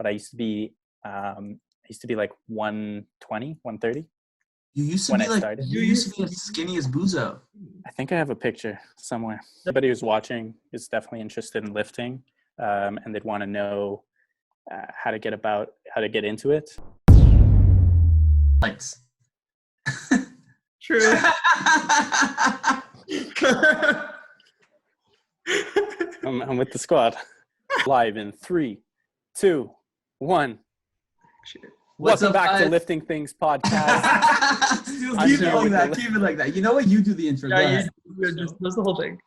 but I used to be like 120, 130 You used to when be I like started. you used to be as skinny as Buzo. I think I have a picture somewhere. Anybody who's watching is definitely interested in lifting, and they'd want to know how to get into it. Lights. True. I'm with the squad. Live in 3, 2, 1. Welcome back to Lifting Things podcast. Keep it like that. You know what? You do the intro. Yeah, that's the whole thing.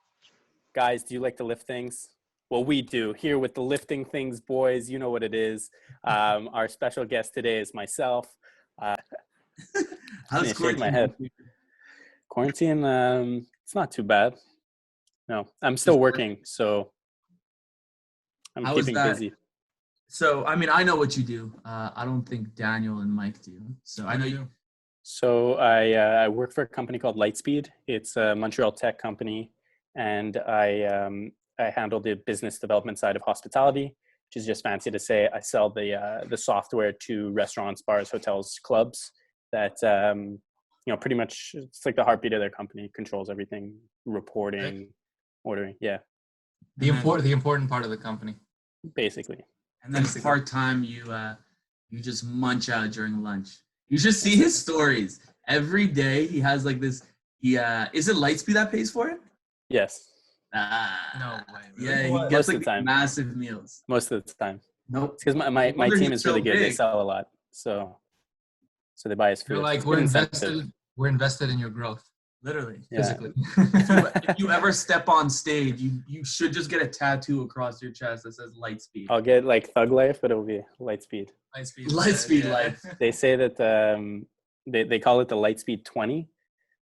Guys, do you like to lift things? Well, we do. Here with the Lifting Things boys, you know what it is. Our special guest today is myself. How's shake my head. Quarantine, it's not too bad. No, I'm still working, so I'm keeping busy. So, I mean, I know what you do. I don't think Daniel and Mike do. So I know you. So I work for a company called Lightspeed. It's a Montreal tech company, and I handle the business development side of hospitality, which is just fancy to say I sell the software to restaurants, bars, hotels, clubs that pretty much it's like the heartbeat of their company. Controls everything, reporting, ordering. Yeah, the important part of the company, basically. And then part-time, you just munch out during lunch. You should see his stories. Every day he has like this. Is it Lightspeed that pays for it? Yes. No way. Yeah, he gets like massive meals. Most of the time. Nope. Because my team is really good. They sell a lot. So they buy us food. You're like, we're invested in your growth. Literally. Yeah. Physically. If you ever step on stage, you should just get a tattoo across your chest that says Lightspeed. I'll get like Thug Life, but it'll be Lightspeed. Lightspeed life. They say that they call it the Lightspeed 20.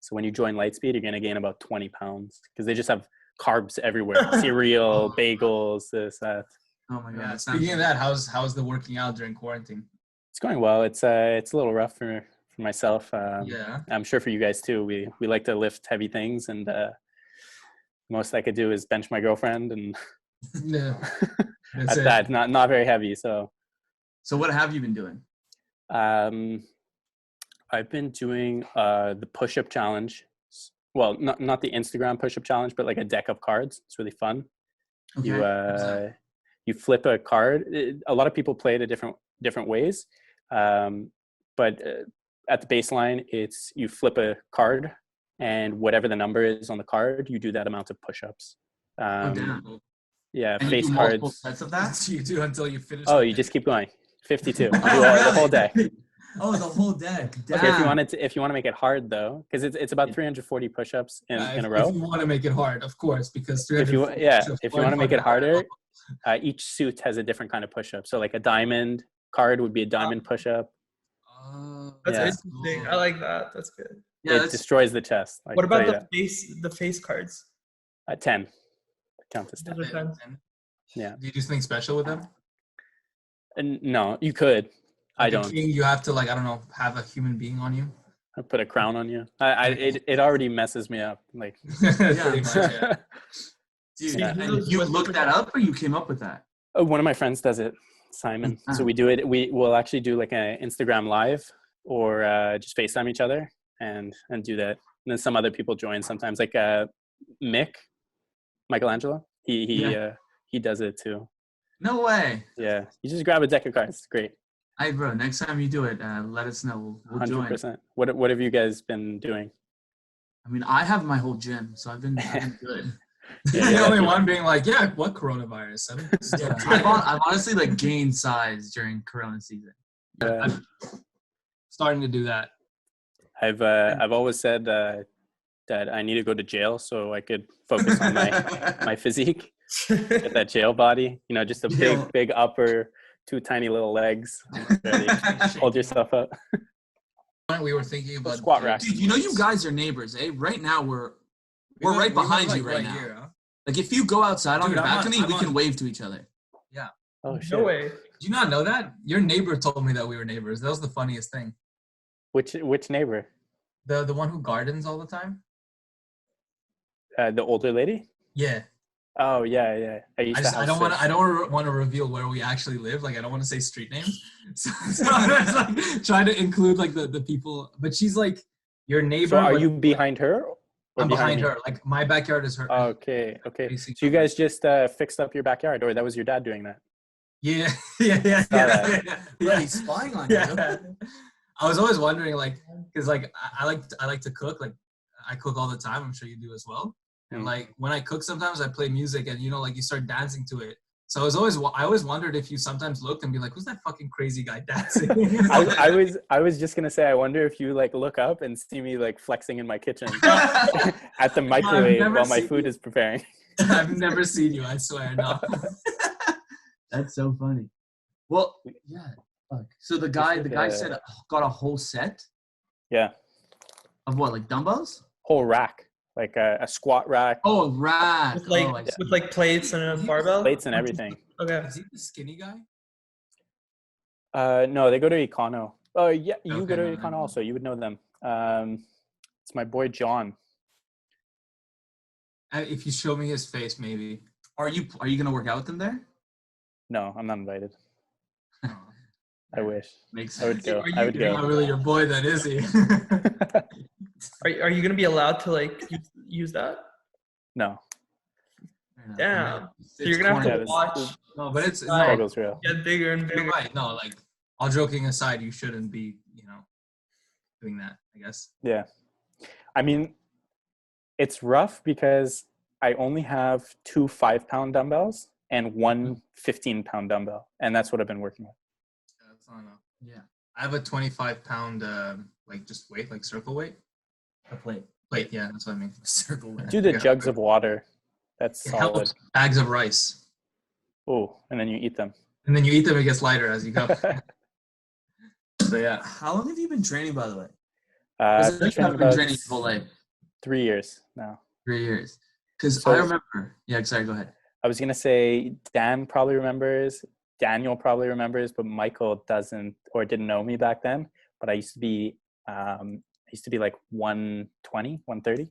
So when you join Lightspeed, you're going to gain about 20 pounds because they just have carbs everywhere. Cereal, bagels, this, that. Oh my God. Yeah, speaking of that, how's the working out during quarantine? It's going well. It's a little rough for myself. Yeah. I'm sure for you guys too. We like to lift heavy things, and most I could do is bench my girlfriend, and yeah, that's that. Not very heavy. So what have you been doing? I've been doing the push-up challenge. Well, not the Instagram push-up challenge, but like a deck of cards. It's really fun. Okay. You flip a card. A lot of people play it different ways, but at the baseline, it's you flip a card, and whatever the number is on the card, you do that amount of push-ups. Yeah, and face you do cards. multiple sets of that? You do until you finish. Oh, you just keep going. 52. You do the whole deck. Oh, the whole deck. Damn. Okay, if you want to make it hard though, because it's about 340 push-ups in a row. If you want to make it hard, of course, because if you want to make it harder, each suit has a different kind of push-up. So like a diamond card would be a diamond push-up. That's interesting. I like that. That's good. Yeah, it destroys the chest. What about the face cards? 10. Count as 10. 10. Yeah. Do you do something special with them? No, you could. I don't. You have to have a human being on you. I put a crown on you. It already messes me up. Like. Yeah. Dude, and you looked that up, or you came up with that? One of my friends does it, Simon. So we do it. We'll actually do like an Instagram live, or just FaceTime each other and do that. And then some other people join sometimes, like Michelangelo. He does it too. No way. Yeah, you just grab a deck of cards. It's great. Hey, bro. Next time you do it, let us know. We'll 100%. Join. What have you guys been doing? I mean, I have my whole gym, so I've been good. You're the only one being like, yeah, what coronavirus? I've honestly like gained size during Corona season. I'm starting to do that. I've always said that I need to go to jail so I could focus on my physique, get that jail body. Just a big upper, 2 tiny little legs. Hold yourself up. We were thinking about squat racks. Dude, you guys are neighbors, eh? Right now we're right behind you right now. Here, huh? Like if you go outside on your balcony, we can wave to each other. Yeah. Oh shit. No way. Did you not know that? Your neighbor told me that we were neighbors. That was the funniest thing. Which neighbor? The one who gardens all the time. The older lady? Yeah. Oh yeah. I used to I have don't want to. fish. I don't want to reveal where we actually live. Like I don't want to say street names. So I was like trying to include like the people. But she's like your neighbor. So are but, you like, behind her or I'm behind me? her. Like my backyard is her. Okay. facing So you her. guys just fixed up your backyard, or that was your dad doing that? Yeah. Saw that. Bro, he's spying on you. Yeah. I was always wondering, like, because like I like to cook. Like I cook all the time. I'm sure you do as well. And Mm. like when I cook, sometimes I play music, and like you start dancing to it. So I always wondered if you sometimes looked and be like, "Who's that fucking crazy guy dancing?" I was just gonna say, I wonder if you like look up and see me like flexing in my kitchen at the microwave never while my seen food you. is preparing. I've never seen you. I swear, no. That's so funny. Well, yeah. Fuck. So the guy said got a whole set Yeah, of what, like dumbbells? whole rack, like a squat rack, Oh, rack. With like I see. with like plates and a barbell. plates and everything. Okay. Is he the skinny guy? No, they go to Econo. Oh yeah, you Okay, go to no, Econo no. also. You would know them. It's my boy John. If you show me his face, maybe. Are you gonna work out with them there? No, I'm not invited. I wish. Makes I would sense. go. I would You're go. not really your boy, then, is he? Are you gonna be allowed to like use that? No, Damn. So It's you're gonna have corny. to watch No, but it's Right. struggle's real. get bigger and You're bigger. right. No, like all joking aside, you shouldn't be, doing that. I guess. Yeah. I mean, it's rough because I only have 2 5-pound dumbbells and one 15-pound dumbbell, and that's what I've been working with. Yeah, that's not enough. Yeah. I have a 25-pound, like just weight, like circle weight. A plate. Plate, yeah, that's what I mean. Circle weight. Do the Yeah. jugs of water. That's It solid. helps. Bags of rice, Oh, and then you eat them. and then you eat them. It gets lighter as you go. So yeah. How long have you been training, by the way? I've Because been I think training I've been about training your whole life. 3 years now. 3 years. Because So- I remember. Yeah, sorry, go ahead. I was gonna say Dan probably remembers, Daniel probably remembers, but Michael doesn't or didn't know me back then. But I used to be like 120, 130.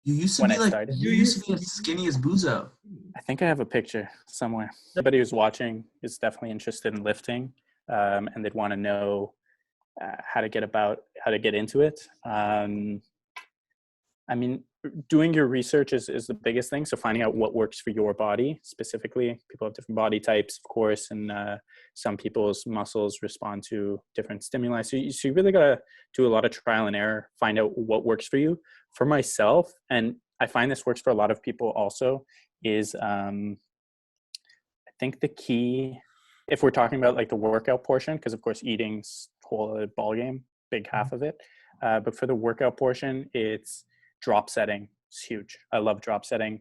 You used to When be I like started. you used to be as skinny as Buzo. I think I have a picture somewhere. Somebody who's watching is definitely interested in lifting, and they'd want to know how to get into it. I mean, doing your research is the biggest thing. So finding out what works for your body specifically. People have different body types, of course, and some people's muscles respond to different stimuli. So you really got to do a lot of trial and error, find out what works for you. For myself, and I find this works for a lot of people also, is I think the key, if we're talking about like the workout portion, because of course eating's whole ball game, big half of it. But for the workout portion, it's drop setting. It's huge. I love drop setting.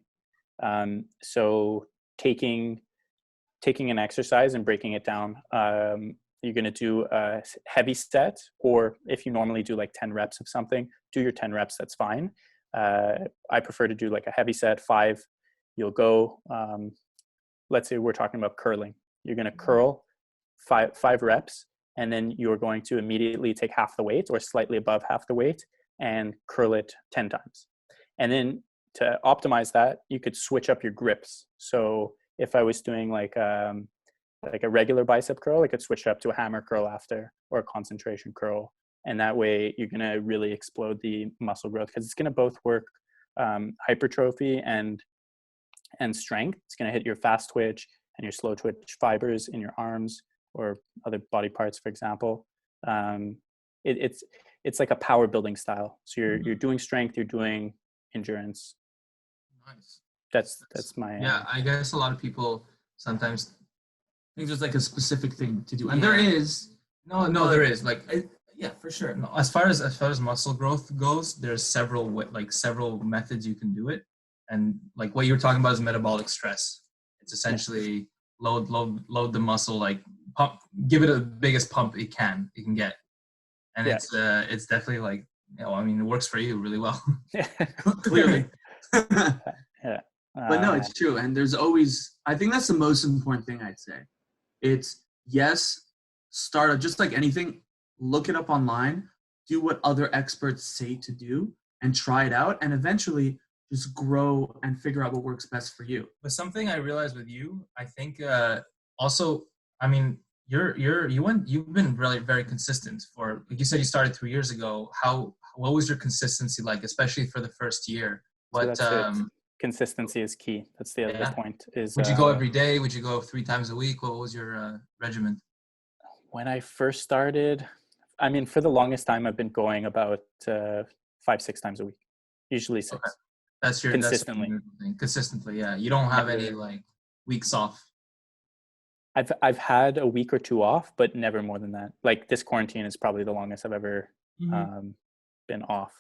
So taking an exercise and breaking it down. You're going to do a heavy set, or if you normally do like 10 reps of something, do your 10 reps. That's fine. I prefer to do like a heavy set, 5. You'll go, let's say we're talking about curling. You're going to curl 5 reps, and then you're going to immediately take half the weight or slightly above half the weight and curl it 10 times. And then to optimize that, you could switch up your grips. So if I was doing like a regular bicep curl, I could switch it up to a hammer curl after, or a concentration curl. And that way you're going to really explode the muscle growth, because it's going to both work hypertrophy and strength. It's going to hit your fast twitch and your slow twitch fibers in your arms or other body parts, for example. It's like a power building style. So you're doing strength, you're doing endurance. Nice. That's my Yeah, I guess a lot of people sometimes think there's like a specific thing to do, and Yeah. there is. no, there is like Yeah, for sure. no, as far as muscle growth goes, there's several methods you can do it, and like what you're talking about is metabolic stress. It's essentially load the muscle, like pump, give it the biggest pump it can get, and Yeah. it's definitely like, I mean, it works for you really well. Clearly. Yeah. But no, it's true. And there's always, I think that's the most important thing I'd say. It's start up, just like anything, look it up online, do what other experts say to do, and try it out. And eventually just grow and figure out what works best for you. But something I realized with you, I think also, I mean, you've been really very consistent for, like you said, you started 3 years ago. What was your consistency like, especially for the first year? So What that's it. Consistency is key. That's the other yeah. point. Is Would you go every day? Would you go 3 times a week? What was your regimen? when I first started, I mean, for the longest time, I've been going about 5-6 times a week, usually 6. Okay. That's consistently. your thing. Consistently, yeah. You don't have any Never- like weeks off. I've had a week or two off, but never more than that. Like this quarantine is probably the longest I've ever been off.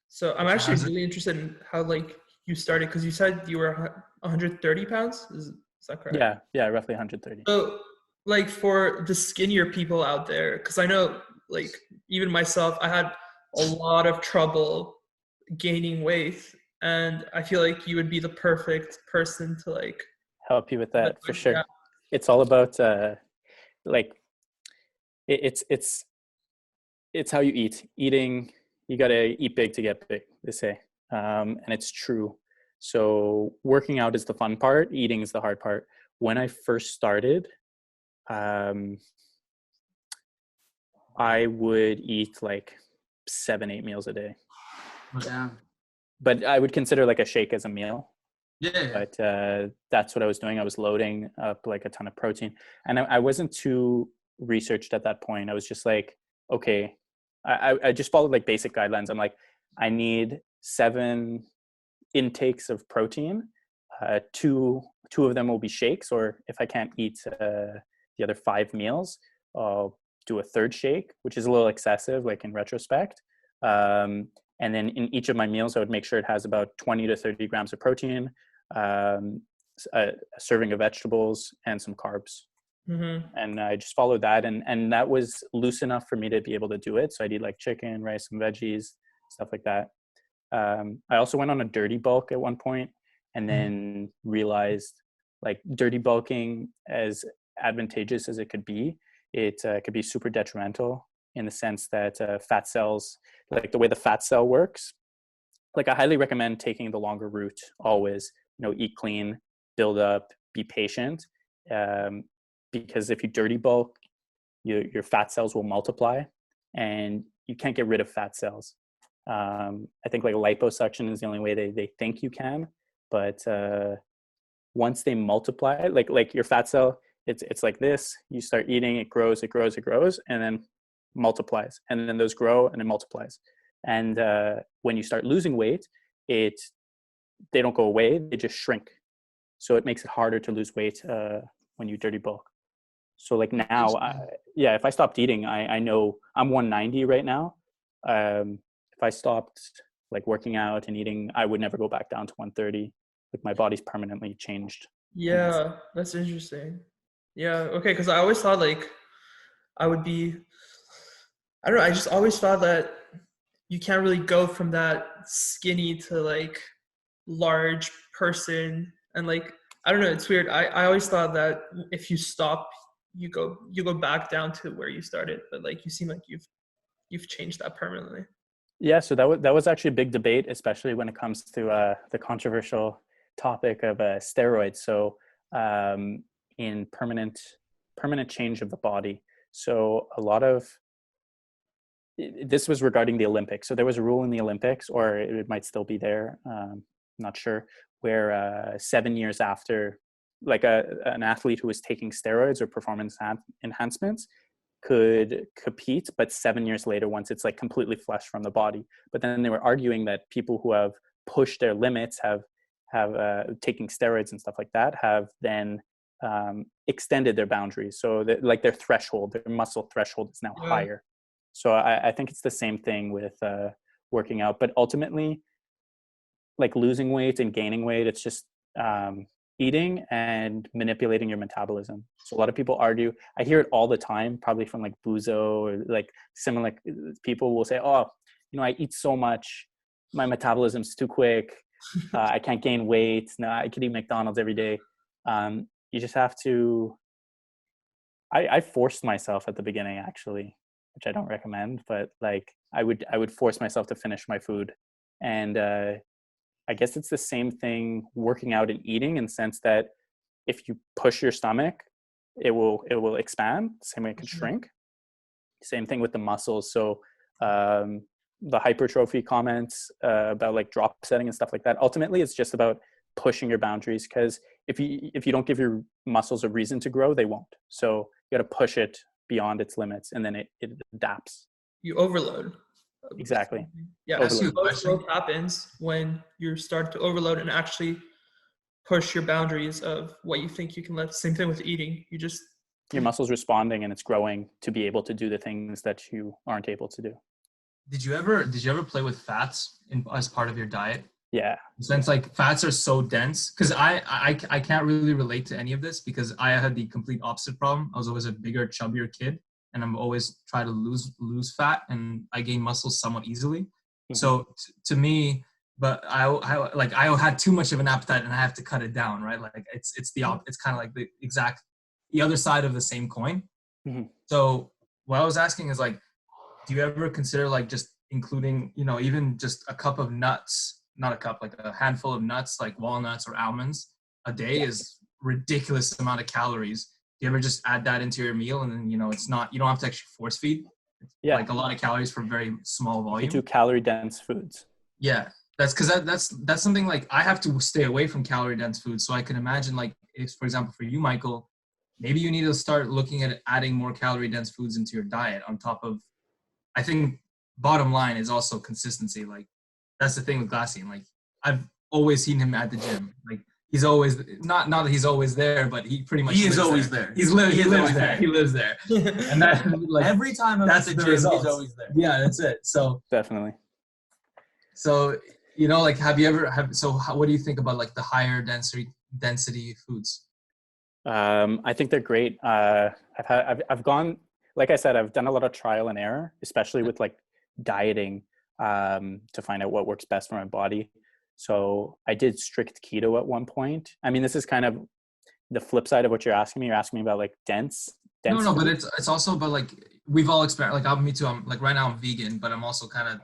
So I'm So actually how's it- really interested in how like you started, because you said you were 130 pounds. Is that correct? Yeah, roughly 130. So like for the skinnier people out there, because I know like even myself, I had a lot of trouble gaining weight, and I feel like you would be the perfect person to like Help you with that for sure. Yeah. It's all about like it's how you eat. Eating, you gotta eat big to get big, they say, and it's true. So working out is the fun part. Eating is the hard part. When I first started, I would eat like 7-8 meals a day, Yeah. but I would consider like a shake as a meal. Yeah. But that's what I was doing. I was loading up like a ton of protein, and I wasn't too researched at that point. I was just like, okay, I just followed like basic guidelines. I'm like, I need 7 intakes of protein. Two of them will be shakes, or if I can't eat the other 5 meals, I'll do a third shake, which is a little excessive, like in retrospect. And then in each of my meals, I would make sure it has about 20 to 30 grams of protein, a serving of vegetables, and some carbs. And I just followed that, and that was loose enough for me to be able to do it. So I'd eat like chicken, rice, and veggies, stuff like that. I also went on a dirty bulk at one point, and then realized like dirty bulking, as advantageous as it could be, it could be super detrimental in the sense that fat cells, like the way the fat cell works, like I highly recommend taking the longer route always. Eat clean, build up, be patient, because if you dirty bulk, your fat cells will multiply, and you can't get rid of fat cells. I think like liposuction is the only way they think you can, but once they multiply, like your fat cell, it's like this. You start eating, it grows, and then multiplies, and then those grow and it multiplies. And when you start losing weight, they don't go away; they just shrink. So it makes it harder to lose weight when you dirty bulk. So like now, if I stopped eating, I know I'm 190 right now. If I stopped like working out and eating, I would never go back down to 130. Like my body's permanently changed. Yeah, that's interesting. Yeah, okay, because I always thought like I would be, I don't know, I just always thought that you can't really go from that skinny to like large person, and like I don't know, it's weird. I always thought that if you stop, you go back down to where you started, but like you seem like you've changed that permanently. Yeah, so that was actually a big debate, especially when it comes to the controversial topic of steroids. So in permanent change of the body. So a lot of this was regarding the Olympics. So there was a rule in the Olympics, or it might still be there, not sure, where 7 years after, like an athlete who was taking steroids or performance enhancements could compete, but 7 years later, once it's like completely flushed from the body. But then they were arguing that people who have pushed their limits, have taking steroids and stuff like that, have then extended their boundaries. So that, like their threshold, their muscle threshold is now higher. So I think it's the same thing with working out. But ultimately, like losing weight and gaining weight, it's just eating and manipulating your metabolism. So a lot of people argue, I hear it all the time, probably from like Buzo or like similar people will say, oh, I eat so much, my metabolism's too quick, I can't gain weight, no, I could eat McDonald's every day. You just have to, I forced myself at the beginning actually, which I don't recommend, but like I would force myself to finish my food, and I I guess it's the same thing working out and eating, in the sense that if you push your stomach, it will expand. Same way it can shrink. Same thing with the muscles. So the hypertrophy comments about like drop setting and stuff like that, ultimately it's just about pushing your boundaries, because if you don't give your muscles a reason to grow, they won't. So you got to push it beyond its limits, and then it adapts. You overload. Exactly. Yeah, Overload. most growth happens when you start to overload and actually push your boundaries of what you think you can let. Same thing with eating. You just Your muscles responding, and it's growing to be able to do the things that you aren't able to do. Did you ever play with fats as part of your diet? Yeah. Since like fats are so dense, because I can't really relate to any of this, because I had the complete opposite problem. I was always a bigger, chubbier kid, and I'm always try to lose fat, and I gain muscle somewhat easily. Mm-hmm. So to me, but I had too much of an appetite, and I have to cut it down, right? Like it's kind of like the other side of the same coin. Mm-hmm. So what I was asking is like, do you ever consider like just including, even just a cup of nuts, not a cup, like a handful of nuts, like walnuts or almonds a day is ridiculous amount of calories. Do you ever just add that into your meal, and then, it's not, you don't have to actually force feed? Yeah. Like a lot of calories for very small volume. You do calorie dense foods. Yeah. That's because that's something like I have to stay away from calorie dense foods. So I can imagine like if, for example, for you, Michael, maybe you need to start looking at adding more calorie dense foods into your diet on top of, I think bottom line is also consistency. Like that's the thing with Glassine. Like I've always seen him at the gym. Like he's always not that he's always there, but he pretty much He is always there. He lives there. He lives there. And that like Every time I'm at that's the the gym, results. he's always there. Yeah, that's it. So Definitely. like what do you think about like the higher density foods? I think they're great. I've gone, like I said, I've done a lot of trial and error, especially with like dieting, to find out what works best for my body. So I did strict keto at one point. I mean, this is kind of the flip side of what you're asking me. You're asking me about like dense. No, but foods. it's also about like we've all experienced. Like me too. I'm like right now I'm vegan, but I'm also kind of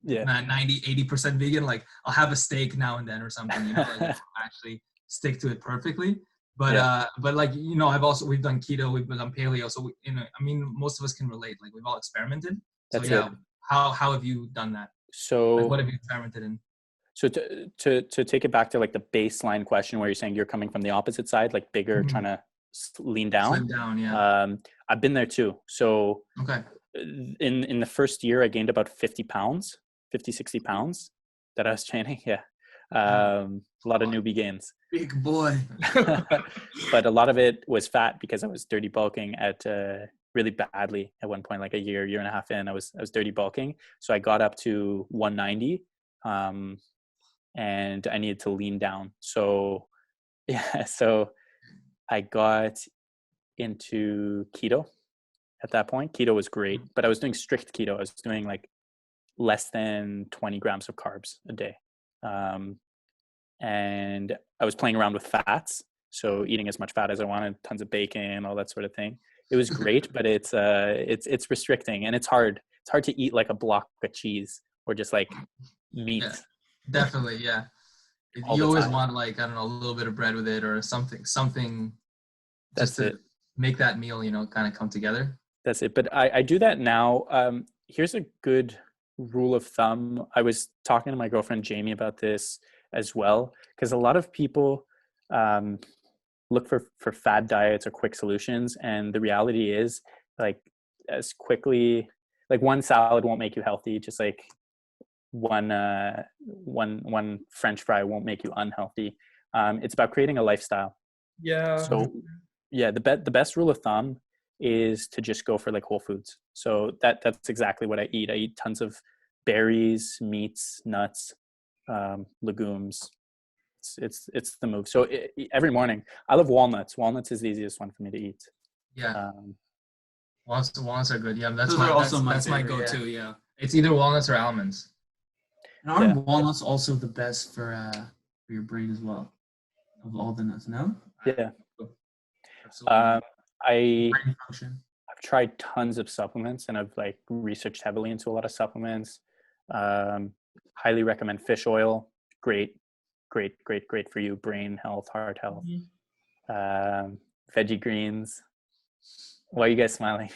90-80% vegan. Like I'll have a steak now and then or something. Like actually stick to it perfectly. But but like we've done keto, we've done paleo. So I mean, most of us can relate. Like we've all experimented. That's so it. how have you done that? So like, what have you experimented in? So to take it back to like the baseline question where you're saying you're coming from the opposite side, like bigger, Mm-hmm. trying to lean down. Slim down, yeah. I've been there too. So okay. In the first year, I gained about 60 pounds that I was training. Yeah. A lot of newbie gains. Big boy. But a lot of it was fat because I was dirty bulking at really badly at one point, like a year and a half in. I was dirty bulking. So I got up to 190. And I needed to lean down. So I got into keto at that point. Keto was great, but I was doing strict keto. I was doing like less than 20 grams of carbs a day. And I was playing around with fats. So eating as much fat as I wanted, tons of bacon, all that sort of thing. It was great, but it's restricting, and it's hard. It's hard to eat like a block of cheese or just like meat. Yeah, definitely, yeah. You always want like, I don't know, a little bit of bread with it or something just to make that meal, kind of come together. That's it. But I do that now. Here's a good rule of thumb. I was talking to my girlfriend Jamie about this as well, because a lot of people look for fad diets or quick solutions, and the reality is like as quickly, like one salad won't make you healthy, just like one French fry won't make you unhealthy. It's about creating a lifestyle. Yeah. So yeah, the best rule of thumb is to just go for like whole foods. So that's exactly what I eat. I eat tons of berries, meats, nuts, legumes. It's the move. So every morning I love walnuts. Walnuts is the easiest one for me to eat. Yeah. Walnuts are good. Yeah, that's my go-to. Yeah. It's either walnuts or almonds. And aren't walnuts also the best for your brain as well? Of all the nuts, no? Yeah. Absolutely. I've tried tons of supplements, and I've like researched heavily into a lot of supplements. Highly recommend fish oil. great for you. Brain health, heart health. Veggie greens. Why are you guys smiling?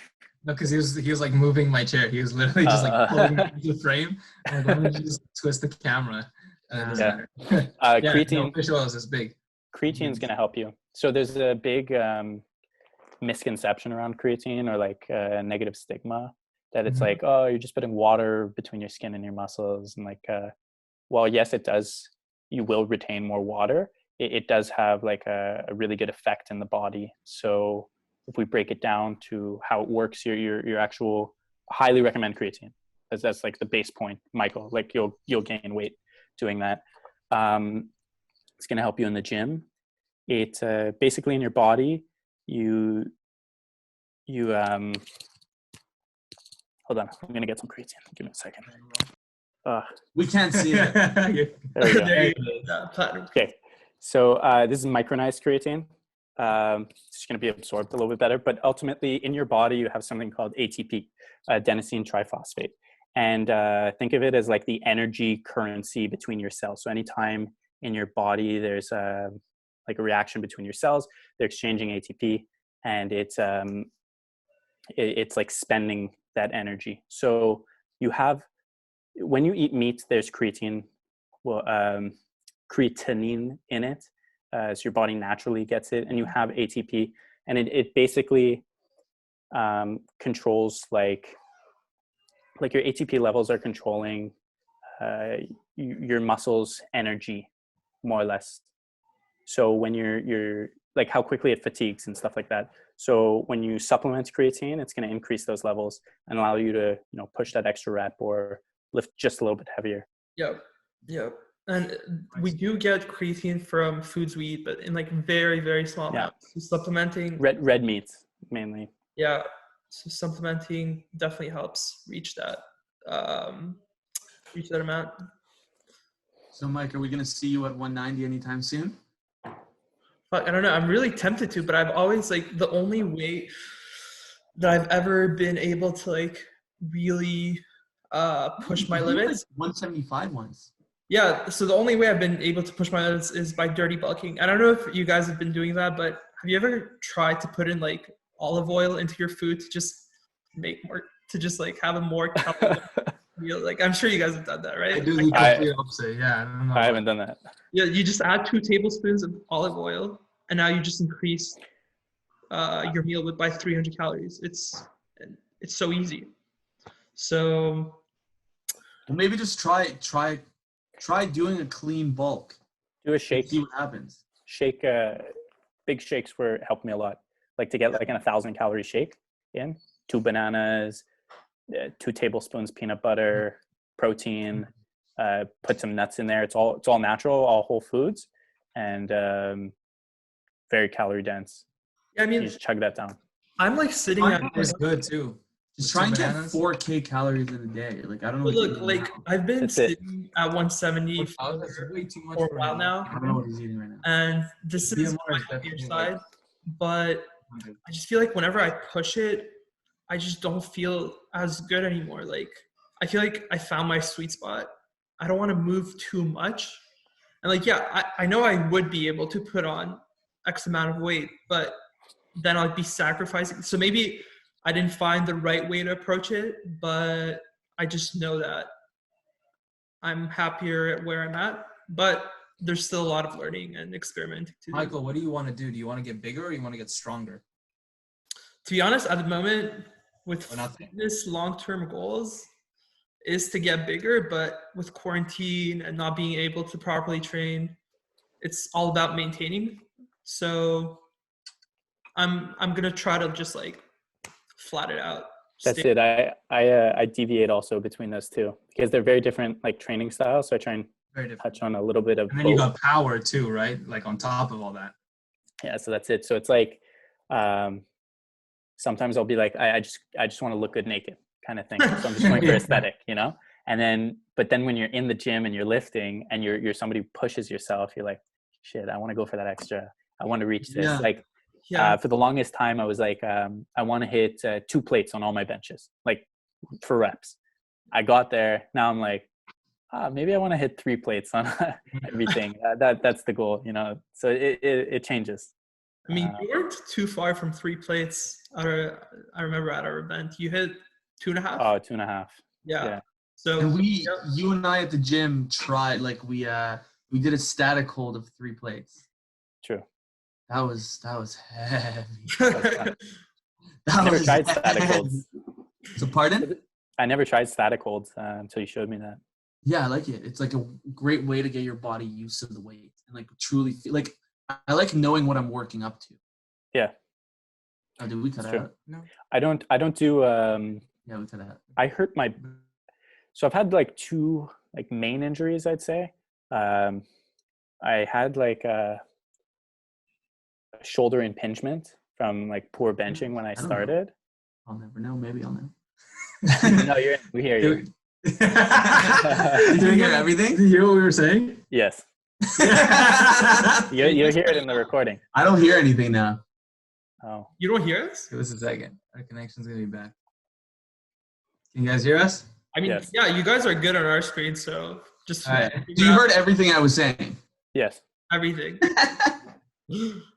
No, because he was like moving my chair. He was literally just like pulling the frame. I'm like, let me just twist the camera. Yeah. Yeah, Creatine. no, fish oils is big. Creatine is going to help you. So there's a big misconception around creatine, or like a negative stigma, that it's like, oh, you're just putting water between your skin and your muscles, and like, well, yes, it does. You will retain more water. It does have like a really good effect in the body. So if we break it down to how it works, your actual, highly recommend creatine. That's like the base point, Michael. Like you'll gain weight doing that. It's going to help you in the gym. It basically in your body, you hold on, I'm going to get some creatine. Give me a second. We can't see it. There you go. Okay, so this is micronized creatine. It's just going to be absorbed a little bit better, but ultimately in your body you have something called ATP, adenosine triphosphate, and think of it as like the energy currency between your cells. So anytime in your body there's like a reaction between your cells, they're exchanging ATP, and it's like spending that energy. So you have, when you eat meat, there's creatine, creatinine in it. So your body naturally gets it, and you have ATP, and it basically controls like your ATP levels are controlling your muscles' energy, more or less. So when you're like how quickly it fatigues and stuff like that. So when you supplement creatine, it's going to increase those levels and allow you to push that extra rep or lift just a little bit heavier. Yep. And we do get creatine from foods we eat, but in like very, very small amounts. So supplementing red meats mainly. Yeah. So supplementing definitely helps reach that amount. So Mike, are we going to see you at 190 anytime soon? Fuck, I don't know. I'm really tempted to, but I've always like the only weight that I've ever been able to like really push my limits. Like 175 once. Yeah. So the only way I've been able to push my limits is by dirty bulking. I don't know if you guys have been doing that, but have you ever tried to put in like olive oil into your food to just make more, to just like have a more calorie meal? Like I'm sure you guys have done that, right? I do the complete opposite. Yeah, I don't know. I haven't done that. Yeah, you just add 2 tablespoons of olive oil, and now you just increase your meal by 300 calories. It's so easy. So well, maybe just try doing a clean bulk. Do a shake. See what happens. Shake. Big shakes helped me a lot. Like to get like an 1,000 calorie shake in, 2 bananas, 2 tablespoons peanut butter, protein. Put some nuts in there. It's all natural, all whole foods, and very calorie dense. Yeah, I mean, you just chug that down. I'm like sitting at. It's good too. Just try and get 4K calories in a day. Like I don't know. Look, like I've been sitting at 170 for a while now. I don't know what he's eating right now. And this is my heavier side, but I just feel like whenever I push it, I just don't feel as good anymore. Like I feel like I found my sweet spot. I don't want to move too much. And like, yeah, I know I would be able to put on X amount of weight, but then I'd be sacrificing. So maybe I didn't find the right way to approach it, but I just know that I'm happier at where I'm at, but there's still a lot of learning and experimenting to do. Michael, what do you want to do? Do you want to get bigger or you want to get stronger? To be honest, at the moment with fitness long-term goals is to get bigger, but with quarantine and not being able to properly train, it's all about maintaining. So I'm gonna try to just like flat it out. That's it. I deviate also between those two because they're very different like training styles. So I try and touch on a little bit of and then both. You got power too, right? Like on top of all that. Yeah, so that's it. So it's like sometimes I'll be like, I just want to look good naked kind of thing. So I'm just going for aesthetic, but then when you're in the gym and you're lifting and you're somebody who pushes yourself, you're like, shit, I want to go for that extra. I want to reach this. For the longest time, I was like, I want to hit 2 plates on all my benches, like for reps. I got there. Now I'm like, maybe I want to hit 3 plates on everything. That's the goal, you know. So it changes. I mean, you weren't too far from 3 plates. I remember at our event, you hit 2.5. Oh, 2.5. Yeah. Yeah. So And you and I at the gym tried, like we did a static hold of 3 plates. True. That was heavy. I never tried static holds. So pardon? I never tried static holds until you showed me that. Yeah, I like it. It's like a great way to get your body used to the weight and like truly feel like I like knowing what I'm working up to. Yeah. Oh, did we cut It's true. out? No. I don't do Yeah, we cut out. I hurt my, so I've had like 2 like main injuries, I'd say. I had like a shoulder impingement from like poor benching when I started. I'll never know. Maybe I'll know. No, we hear you. Did you hear everything? Did you hear what we were saying? Yes. You'll hear it in the recording. I don't hear anything now. Oh. you don't hear us? Give us a second. Our connection's gonna be back. Can you guys hear us? I mean, Yes. yeah, you guys are good on our screen, so just All right. So you heard everything I was saying? Yes. everything.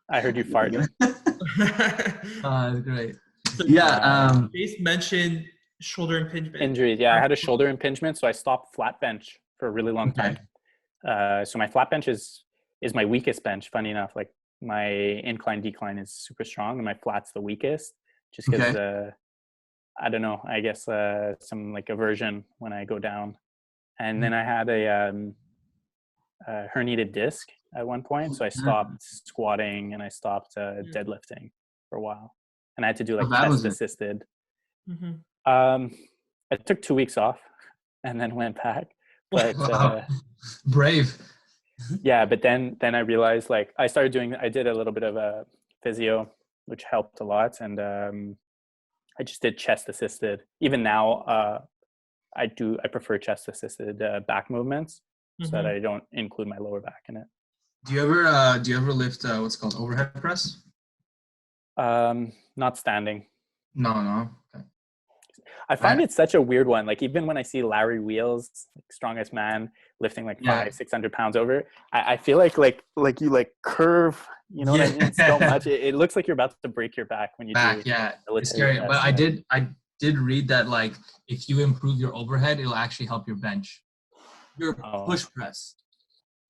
I heard you fart. That's great. So, Yeah. Chase mentioned shoulder impingement. Injuries. Yeah, I had a shoulder impingement, so I stopped flat bench for a really long time. So my flat bench is my weakest bench. Funny enough, like my incline decline is super strong, and my flat's the weakest. Just because I don't know. I guess some like aversion when I go down, and then I had a herniated disc at one point, so I stopped squatting and I stopped deadlifting for a while, and I had to do like chest assisted. Mm-hmm. I took 2 weeks off and then went back. But Wow. Brave. yeah, but then I realized like I did a little bit of a physio, which helped a lot. And I just did chest assisted. Even now, I prefer chest assisted back movements so that I don't include my lower back in it. Do you ever lift what's called overhead press? Not standing. No. Okay. I find it such a weird one. Like even when I see Larry Wheels, like strongest man, lifting like 500-600 pounds over, I feel like you like curve. You know what I mean? So much. It looks like you're about to break your back when you do. Yeah, it's scary. But I did read that like if you improve your overhead, it'll actually help your bench. Your push press.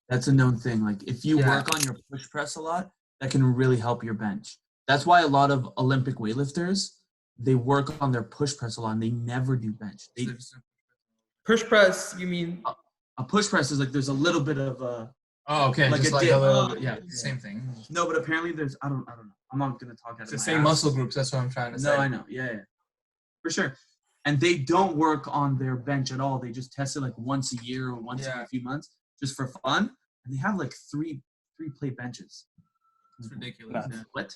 That's a known thing. Like if you work on your push press a lot, that can really help your bench. That's why a lot of Olympic weightlifters, they work on their push press a lot and they never do bench. Push press, you mean? A push press is like there's a little bit of a. Oh, okay. Like just a like dip. a little bit. Yeah, same thing. No, but apparently there's I don't know. I'm not gonna talk out of It's the my same ass. muscle groups. That's what I'm trying to say. No, I know. Yeah. For sure. And they don't work on their bench at all. They just test it like once a year or once every few months just for fun. And they have like three plate benches. It's ridiculous. Nuts. Yeah. What?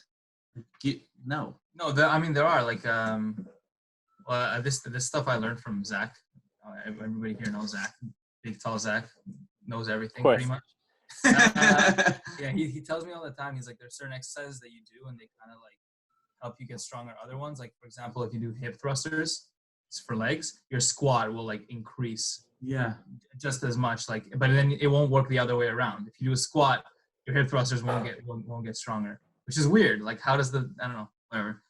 No. No, there are like this stuff I learned from Zach. Everybody here knows Zach. Big tall Zach knows everything pretty much. Yeah, he tells me all the time. He's like, there's certain exercises that you do, and they kind of like help you get stronger. Other ones, like for example, if you do hip thrusters for legs, your squat will like increase. Yeah. Just as much, like, but then it won't work the other way around. If you do a squat, your hip thrusters won't get stronger, which is weird. Like, how does I don't know, whatever.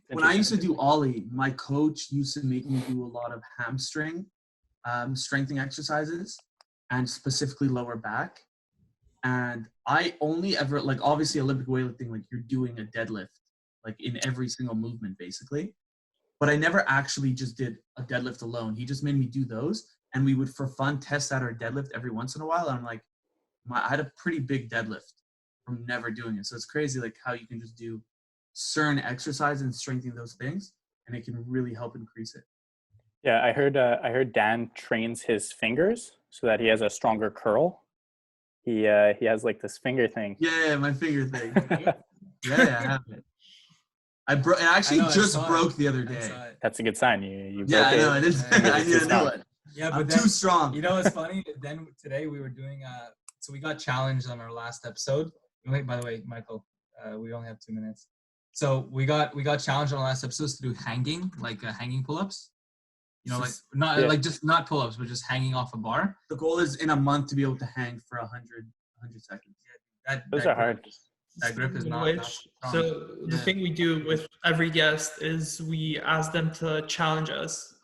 When I used to do Ollie, my coach used to make me do a lot of hamstring strengthening exercises and specifically lower back. And I only ever, like obviously Olympic weightlifting, like you're doing a deadlift, like in every single movement basically. But I never actually just did a deadlift alone. He just made me do those. And we would, for fun, test out our deadlift every once in a while. And I'm like, I had a pretty big deadlift from never doing it. So it's crazy like how you can just do certain exercise and strengthen those things. And it can really help increase it. Yeah, I heard Dan trains his fingers so that he has a stronger curl. He has like this finger thing. Yeah, my finger thing. Yeah, I have it. It actually just broke the other day. That's a good sign. You yeah, broke I know. it. It is. I need a new one. Yeah, but I'm then, too strong. You know what's funny? Then today we were doing so we got challenged on our last episode. By the way, Michael, we only have 2 minutes. So we got challenged on our last episode to do hanging, like hanging pull-ups. You know, like Just- not Yeah. like just not pull-ups, but just hanging off a bar. The goal is in a month to be able to hang for 100 seconds. Those That are hard. That grip is not strong. So the Yeah. thing we do with every guest is we ask them to challenge us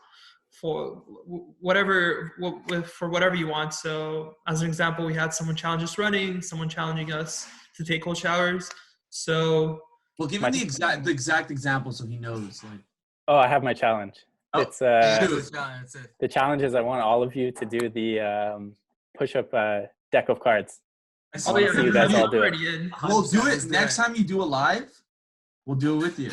for whatever you want. So as an example, we had someone challenge us running, someone challenging us to take cold showers. So Well, give him the exact example so he knows. Like, Oh, I have my challenge. Oh, It's shoot. That's it. the challenge is I want all of you to do the push-up deck of cards. I I wanna see you guys all do it. already in. we'll do 100% it next time you do a live. We'll do it with you.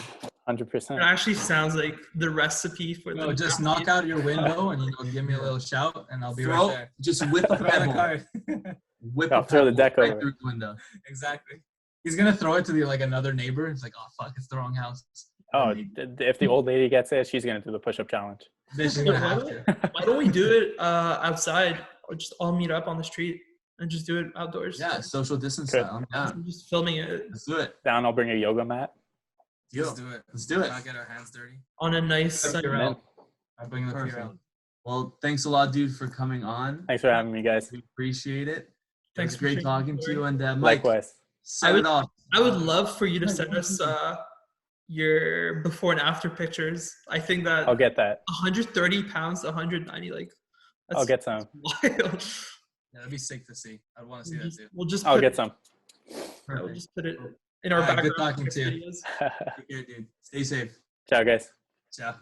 100%. It actually sounds like the recipe for No, the just knock out your window and give me a little shout, and I'll be right there. Just whip a Throw the pebble. card. Whip I'll a throw the pebble deck right over. through the window. Exactly. He's gonna throw it to like another neighbor. It's like, oh fuck, it's the wrong house. Oh, if the old lady gets it, she's gonna do the push-up challenge. Then she's gonna have to. Why don't we do it outside or just all meet up on the street and just do it outdoors? Yeah, social distance Good. style. I'm down. I'm just filming it Let's do it. Down, I'll bring a yoga mat. Let's do it. Let's do it. Not get our hands dirty. on a nice That's sunny your day. route. I'll bring the Perfect. fear out. Well, thanks a lot, dude, for coming on. Thanks for having me, guys. We appreciate it. Thanks It's for great sharing talking your to you. story. And Mike, Likewise. set it off. I would love for you to send us your before and after pictures. I think that I'll get that. 130 pounds, 190, like that's I'll get some. wild. Yeah, that'd be sick to see. I'd want to see that too. We'll just I'll put get it, some. we'll just put it in our Alright, background. good talking to you. videos. Take care, dude. Stay safe. Ciao, guys. Ciao.